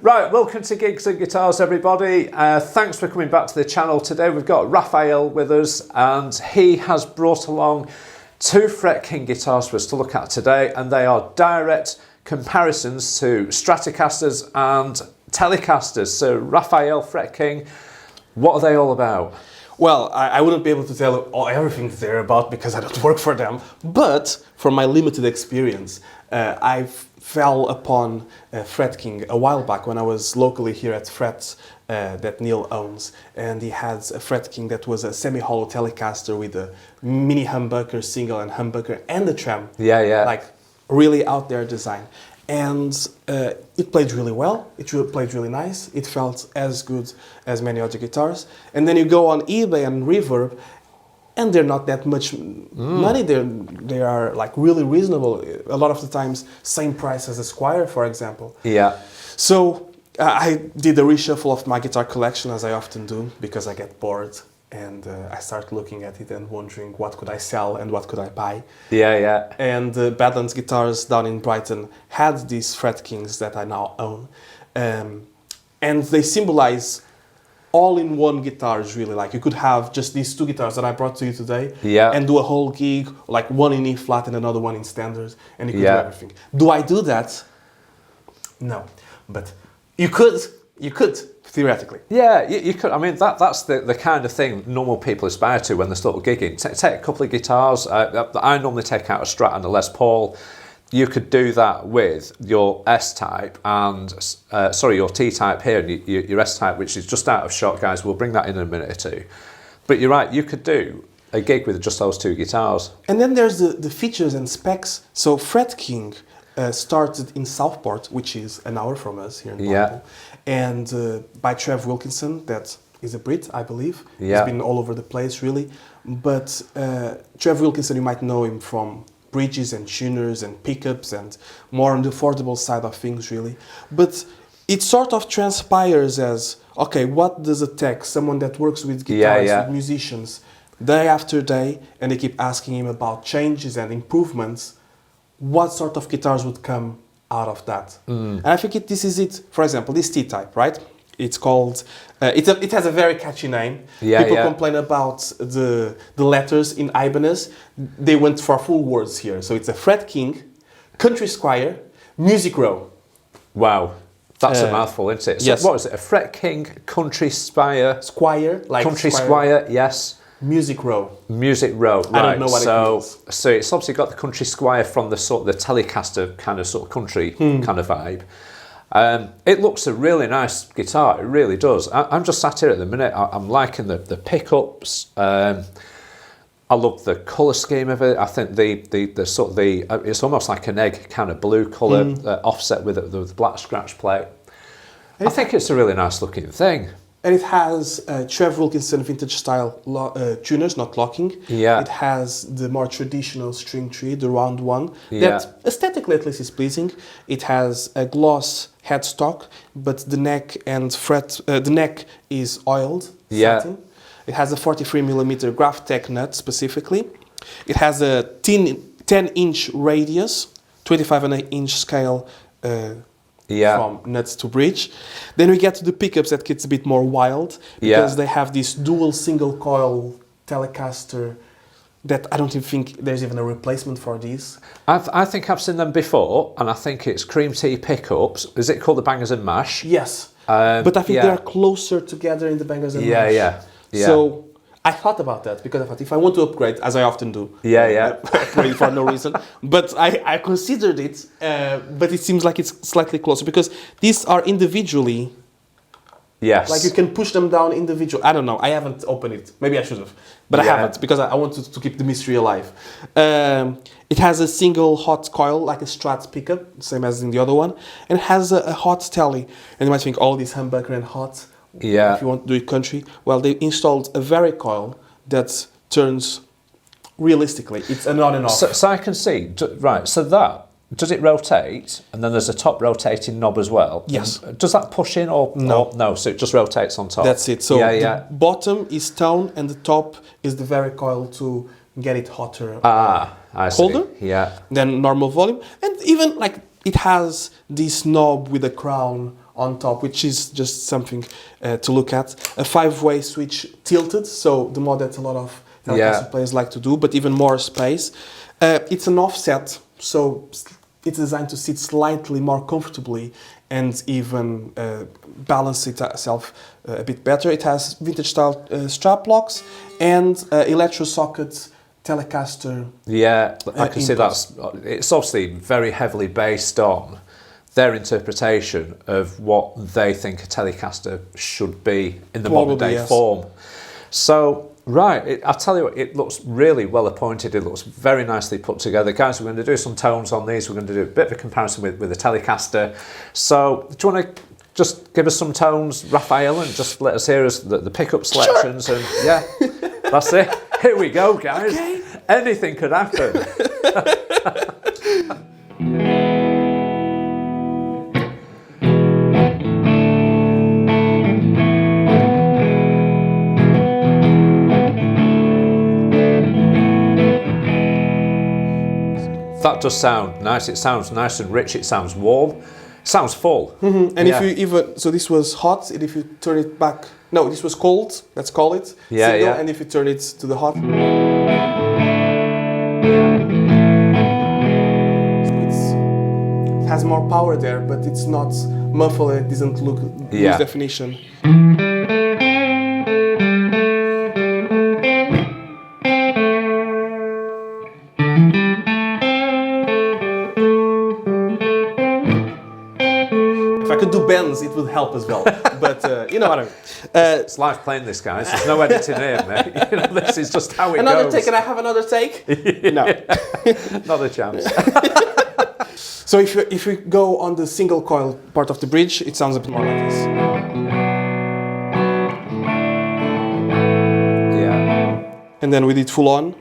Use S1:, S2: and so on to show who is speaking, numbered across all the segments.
S1: Right, welcome to Gigs and Guitars, everybody. Thanks for coming back to the channel today. We've got Rafael with us, and he has brought along two Fret King guitars for us to look at today, and they are direct comparisons to Stratocasters and Telecasters. So, Rafael, Fret King, what are they all about?
S2: Well, I wouldn't be able to tell everything they're about because I don't work for them, but from my limited experience, I fell upon Fret King a while back when I was locally here at Fret that Neil owns, and he had a Fret King that was a semi-hollow Telecaster with a mini humbucker, single and humbucker, and a trem.
S1: Yeah.
S2: Like really out there design. And it played really well, played really nice, it felt as good as many other guitars. And then you go on eBay and Reverb, and they're not that much money, they are like really reasonable. A lot of the times, same price as a Squire, for example.
S1: Yeah.
S2: So I did a reshuffle of my guitar collection, as I often do, because I get bored. And I start looking at it and wondering what could I sell and what could I buy.
S1: Yeah.
S2: And Badlands Guitars down in Brighton had these Fret Kings that I now own. And they symbolize all-in-one guitars, really. Like you could have just these two guitars that I brought to you today and do a whole gig, like one in E flat and another one in standard, and you could do everything. Do I do that? No. But you could. Theoretically.
S1: Yeah, you could. I mean, that's the kind of thing normal people aspire to when they start gigging. Take a couple of guitars. I normally take out a Strat and a Les Paul. You could do that with your S-Type and, your T-Type here and your S-Type, which is just out of shot, guys. We'll bring that in a minute or two. But you're right, you could do a gig with just those two guitars.
S2: And then there's the features and specs. So Fret King started in Southport, which is an hour from us here in Blackpool. And by Trev Wilkinson, that is a Brit, I believe. He's been all over the place, really. But Trev Wilkinson, you might know him from bridges and tuners and pickups and more on the affordable side of things, really. But it sort of transpires as, okay, what does it take? Someone that works with guitars, with musicians, day after day, and they keep asking him about changes and improvements. What sort of guitars would come out of that? And I think this is it. For example, this T-Type, right? It's called, it has a very catchy name. People complain about the letters in Ibanez. They went for full words here. So it's a Fret King, Country Squire, Music Row.
S1: Wow. That's a mouthful, isn't it? So
S2: yes.
S1: What is it? A Fret King, Country Squire,
S2: like
S1: Country Squire, yes.
S2: Music Row.
S1: Music Row, right.
S2: I don't know what it means.
S1: So it's obviously got the Country Squire from the sort of the Telecaster kind of sort of country kind of vibe. It looks a really nice guitar, it really does. I'm just sat here at the minute, I'm liking the pickups. I love the colour scheme of it. I think the sort of it's almost like an egg kind of blue colour offset with the black scratch plate. I think it's a really nice looking thing.
S2: And it has Trev Wilkinson vintage style tuners, not locking.
S1: Yeah.
S2: It has the more traditional string tree, the round one, that aesthetically at least is pleasing. It has a gloss headstock, but the neck and the neck is oiled satin. It has a 43mm Graphtec nut specifically. It has a 10-inch radius, 25-inch scale. From nuts to bridge. Then we get to the pickups that gets a bit more wild because they have this dual single coil Telecaster that I don't even think there's even a replacement for these.
S1: I think I've seen them before, and I think it's cream tea pickups. Is it called the Bangers and Mash?
S2: Yes, but I think they're closer together in the Bangers and Mash.
S1: Yeah.
S2: So I thought about that because I thought if I want to upgrade, as I often do, upgrade for no reason. But I considered it, but it seems like it's slightly closer because these are individually.
S1: Yes.
S2: Like you can push them down individually. I don't know. I haven't opened it. Maybe I should have, but I haven't because I wanted to keep the mystery alive. It has a single hot coil like a Strat pickup, same as in the other one, and it has a hot telly. And you might think, oh, this humbucker and hot. If you want to do it country, well, they installed a vari-coil that turns realistically. It's an on and off.
S1: So I can see, right, so that, does it rotate? And then there's a top rotating knob as well?
S2: Yes.
S1: And does that push in or no? No, so it just rotates on top?
S2: That's it. So the bottom is tone and the top is the vari-coil to get it hotter.
S1: I see.
S2: Colder.
S1: Yeah.
S2: Then normal volume. And even like it has this knob with a crown on top, which is just something to look at. A 5-way switch tilted, so the mod that a lot of Telecaster players like to do, but even more space. It's an offset, so it's designed to sit slightly more comfortably and even balance itself a bit better. It has vintage style strap locks and electro socket Telecaster.
S1: Yeah, I can see it's obviously very heavily based on their interpretation of what they think a Telecaster should be in the modern day form. So, right, I'll tell you what, it looks really well appointed. It looks very nicely put together. Guys, we're going to do some tones on these. We're going to do a bit of a comparison with the Telecaster. So, do you want to just give us some tones, Rafael, and just let us hear the pickup selections? Sure. And yeah, that's it. Here we go, guys. Okay. Anything could happen. That does sound nice. It sounds nice and rich. It sounds warm. It sounds full.
S2: Mm-hmm. And if you even, so this was hot, and if you turn it back, no, this was cold, let's call it.
S1: Yeah,
S2: signal,
S1: yeah.
S2: And if you turn it to the hot. It has more power there, but it's not muffled and it doesn't lose definition. Do bends, it would help as well, but you know what I mean.
S1: It's live playing this, guys. There's no editing here, mate. You know, this is just how it goes.
S2: Another take, and I have another take? No.
S1: Not a chance.
S2: So if we go on the single coil part of the bridge, it sounds a bit more like this.
S1: Yeah.
S2: And then we did full on.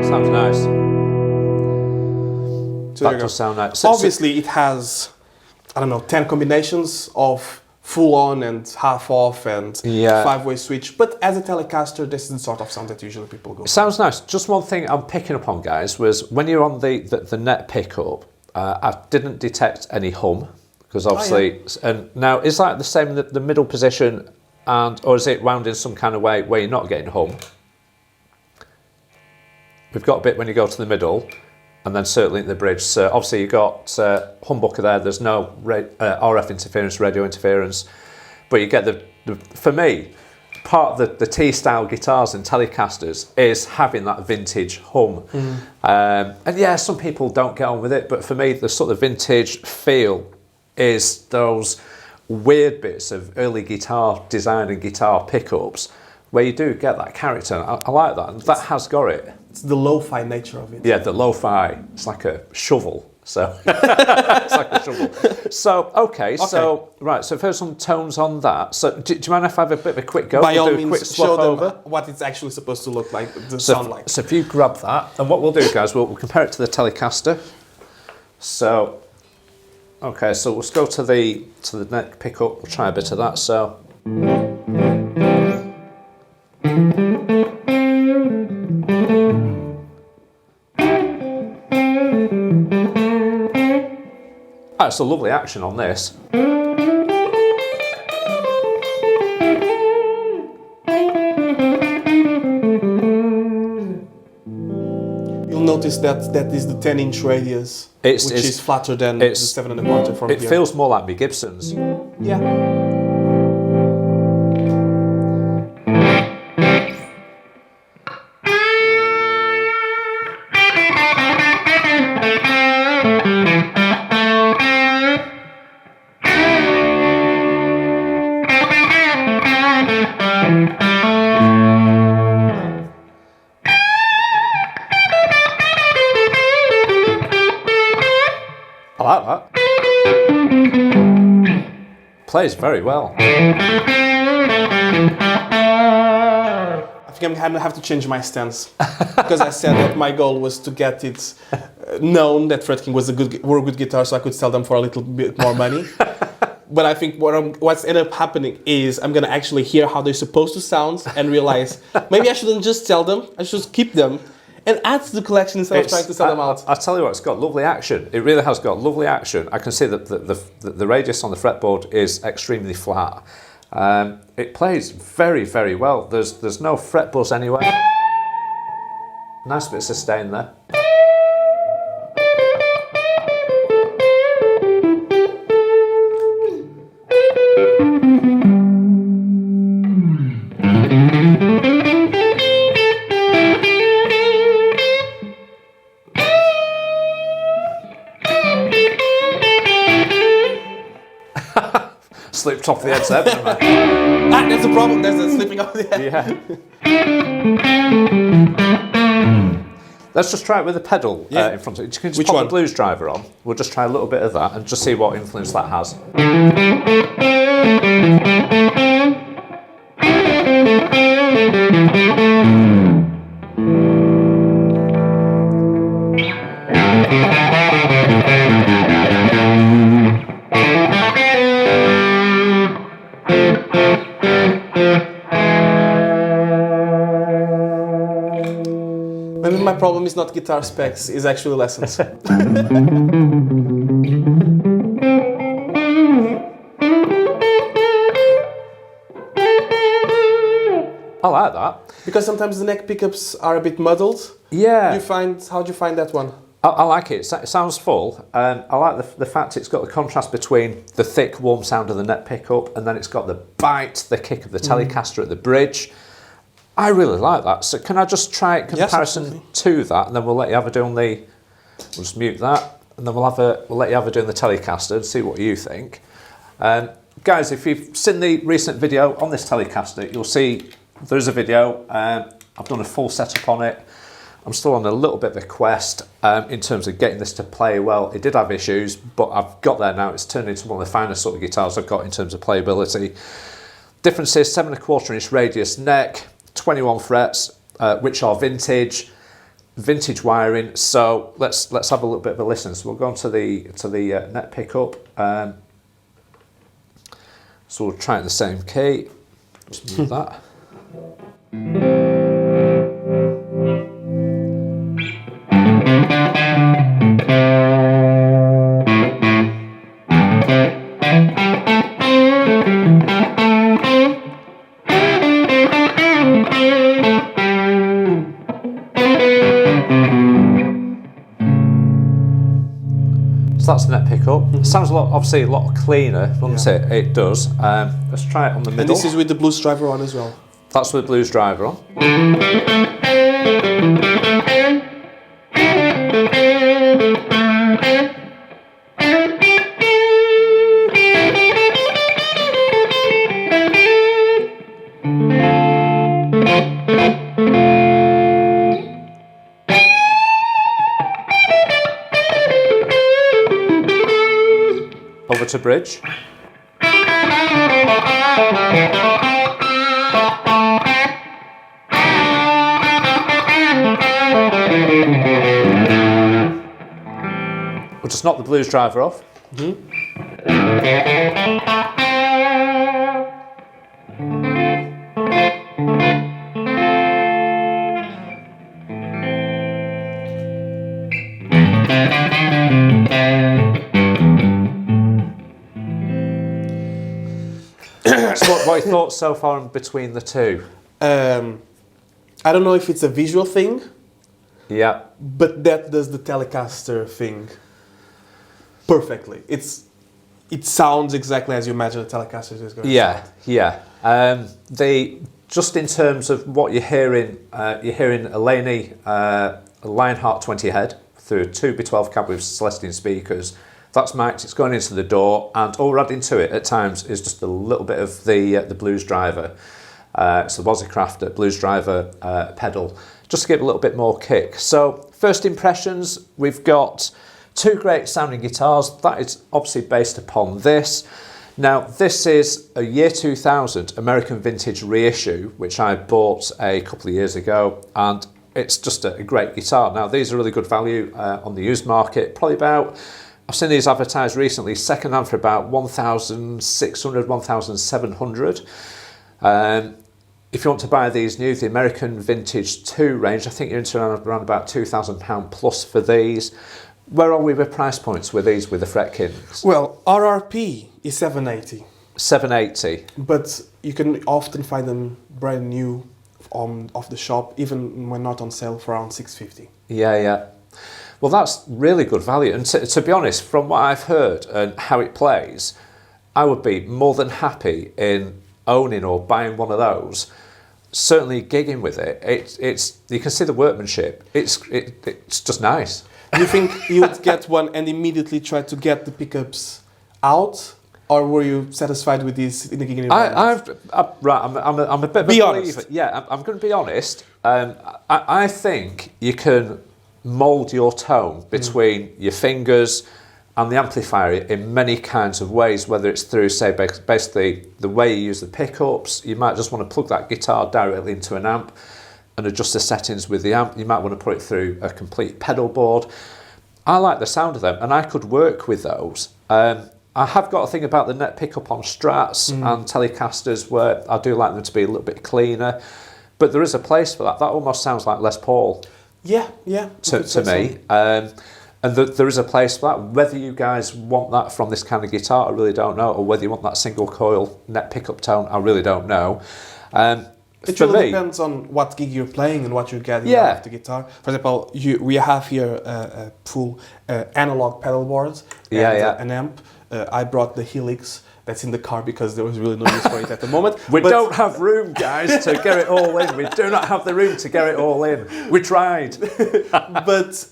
S1: Sounds nice.
S2: So
S1: that does sound nice.
S2: Obviously, it has, I don't know, 10 combinations of full on and half off and 5-way switch. But as a Telecaster, this is the sort of sound that usually people go for.
S1: Sounds nice. Just one thing I'm picking up on, guys, was when you're on the net pickup, I didn't detect any hum, because obviously, and now is that the same in the middle position, or is it wound in some kind of way where you're not getting hum? We've got a bit when you go to the middle, and then certainly at the bridge. So obviously you've got humbucker there. There's no RF interference, radio interference, but you get for me, part of the T-style guitars and Telecasters is having that vintage hum. And yeah, some people don't get on with it, but for me, the sort of vintage feel is those weird bits of early guitar design and guitar pickups where you do get that character. I like that. That has got it.
S2: It's the lo-fi nature of it.
S1: Yeah, the lo-fi. It's like a shovel. So it's like a shovel. So okay. So right. So first some tones on that. So do you mind if I have a bit of a quick go?
S2: By all
S1: do a
S2: means,
S1: quick
S2: show them
S1: over
S2: what it's actually supposed to look like, sound like.
S1: So if you grab that, and what we'll do, guys, we'll compare it to the Telecaster. So okay. So we'll go to the neck pickup. We'll try a bit of that. So. It's a lovely action on this.
S2: You'll notice that is the 10-inch radius, which is flatter than the 7 1/4 from here.
S1: It feels more like my Gibsons.
S2: Yeah.
S1: I like that. Plays very well.
S2: I think I'm going to have to change my stance because I said that my goal was to get it known that Fred King were a good guitar, so I could sell them for a little bit more money. But I think what's ended up happening is I'm going to actually hear how they're supposed to sound and realize maybe I shouldn't just sell them, I should keep them and add to the collection instead of trying to sell them out.
S1: I tell you what, it's got lovely action. It really has got lovely action. I can see that the radius on the fretboard is extremely flat. It plays very, very well. There's no fret buzz anywhere. Nice bit of sustain there. Slipped off the edge there, didn't I?
S2: That's the problem, there's a slipping off the edge.
S1: Yeah. Let's just try it with the pedal in front of it. You can just
S2: Which
S1: pop
S2: one?
S1: the blues driver on. We'll just try a little bit of that and just see what influence that has.
S2: Maybe my problem is not guitar specs, it's actually lessons.
S1: I like that.
S2: Because sometimes the neck pickups are a bit muddled.
S1: Yeah.
S2: How do you find that one?
S1: I like it. It sounds full. I like the fact it's got the contrast between the thick, warm sound of the neck pickup and then it's got the bite, the kick of the Telecaster at the bridge. I really like that. So can I just try a comparison to that, and then we'll let you have a do on the. We'll just mute that, and then we'll let you have a do on the Telecaster and see what you think. Guys, if you've seen the recent video on this Telecaster, you'll see there is a video. I've done a full setup on it. I'm still on a little bit of a quest in terms of getting this to play well. It did have issues, but I've got there now. It's turned into one of the finest sort of guitars I've got in terms of playability. Differences: 7¼ inch radius neck, 21 frets, which are vintage wiring. So let's have a little bit of a listen. So we'll go on to the neck pickup. So we'll try it in the same key. Just move that. So that's the neck pickup. Sounds obviously a lot cleaner, doesn't it? It does. Let's try it on the middle.
S2: And this is with the blues driver on as well.
S1: That's with the blues driver on. Over to bridge. We'll just knock the blues driver off. So what are your thoughts so far in between the two?
S2: I don't know if it's a visual thing,
S1: Yeah.
S2: but that does the Telecaster thing perfectly. It sounds exactly as you imagine a Telecaster is going to
S1: Yeah,
S2: sound.
S1: yeah. Just in terms of what you're hearing a Laney Lionheart 20 head through a 2B12 cab with Celestine speakers. That's mic'd, it's going into the door, and all we're adding to it at times is just a little bit of the blues driver. It's the Wozzycraft blues driver pedal, just to give a little bit more kick. So, first impressions, we've got two great sounding guitars. That is obviously based upon this. Now, this is a year 2000 American Vintage reissue, which I bought a couple of years ago, and it's just a great guitar. Now, these are really good value on the used market, probably about, I've seen these advertised recently, second hand for about 1,600, 1,700. if you want to buy these new, the American Vintage 2 range, I think you're into around about £2,000 plus for these. Where are we with price points with these, with the Fret Kings?
S2: Well, RRP is 780.
S1: 780.
S2: But you can often find them brand new off the shop, even when not on sale, for around 650.
S1: Yeah. Well, that's really good value. And to be honest, from what I've heard and how it plays, I would be more than happy in owning or buying one of those. Certainly gigging with it. It's you can see the workmanship. It's just nice.
S2: Do you think you would get one and immediately try to get the pickups out? Or were you satisfied with these in the gigging environment?
S1: I'm a bit of a believer. Yeah, I'm going to be honest. I think you can mould your tone between your fingers and the amplifier in many kinds of ways, whether it's through, say, basically the way you use the pickups. You might just want to plug that guitar directly into an amp and adjust the settings with the amp. You might want to put it through a complete pedal board. I like the sound of them, and I could work with those. I have got a thing about the net pickup on Strats and Telecasters where I do like them to be a little bit cleaner, but there is a place for that. That almost sounds like Les Paul.
S2: Yeah.
S1: To me. And there is a place for that. Whether you guys want that from this kind of guitar, I really don't know, or whether you want that single coil net pickup tone, I really don't know.
S2: It really depends on what gig you're playing and what you're getting out of the guitar. For example, we have here a full analog pedal board and an amp. I brought the Helix that's in the car because there was really no use for it at the moment.
S1: We don't have room, guys, to get it all in. We do not have the room to get it all in. We tried.
S2: But,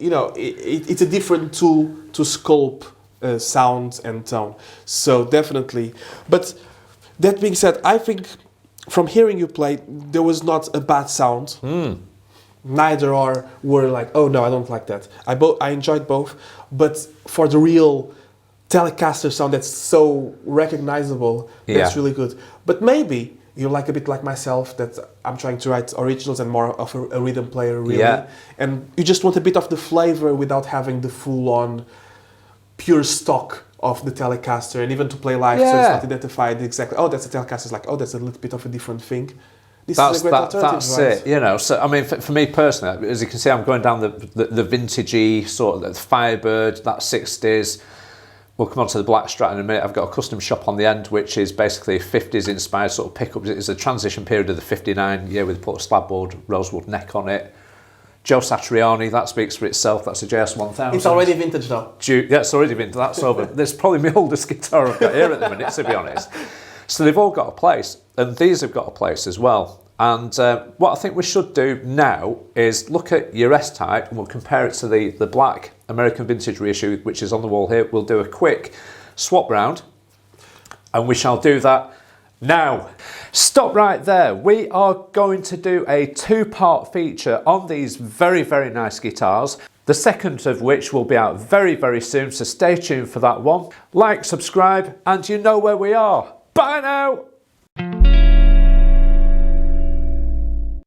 S2: it's a different tool to sculpt sound and tone. So definitely. But that being said, I think from hearing you play, there was not a bad sound. Neither were like, oh no, I don't like that. I enjoyed both. But for the real Telecaster sound that's so recognizable, that's really good. But maybe you're like a bit like myself, that I'm trying to write originals and more of a rhythm player, really. And you just want a bit of the flavor without having the full-on pure stock of the Telecaster, and even to play live, so it's not identified exactly. Oh, that's a Telecaster. It's like, oh, that's a little bit of a different thing. This is a great alternative.
S1: That's it. So I mean, for me personally, as you can see, I'm going down the vintagey sort of the Firebird, that 60s. We'll come on to the Black Strat in a minute. I've got a custom shop on the end, which is basically 50s inspired sort of pickups. It's a transition period of the 59 year with put a slabboard rosewood neck on it. Joe Satriani, that speaks for itself. That's a JS1000.
S2: It's already vintage though.
S1: It's already vintage. That's over. That's probably my oldest guitar I've got here at the minute, to be honest. So they've all got a place, and these have got a place as well. And what I think we should do now is look at your S-Type, and we'll compare it to the black American Vintage Reissue, which is on the wall here. We'll do a quick swap round, and we shall do that now. Stop right there. We are going to do a two-part feature on these very, very nice guitars. The second of which will be out very, very soon, so stay tuned for that one. Like, subscribe, and you know where we are. Bye now!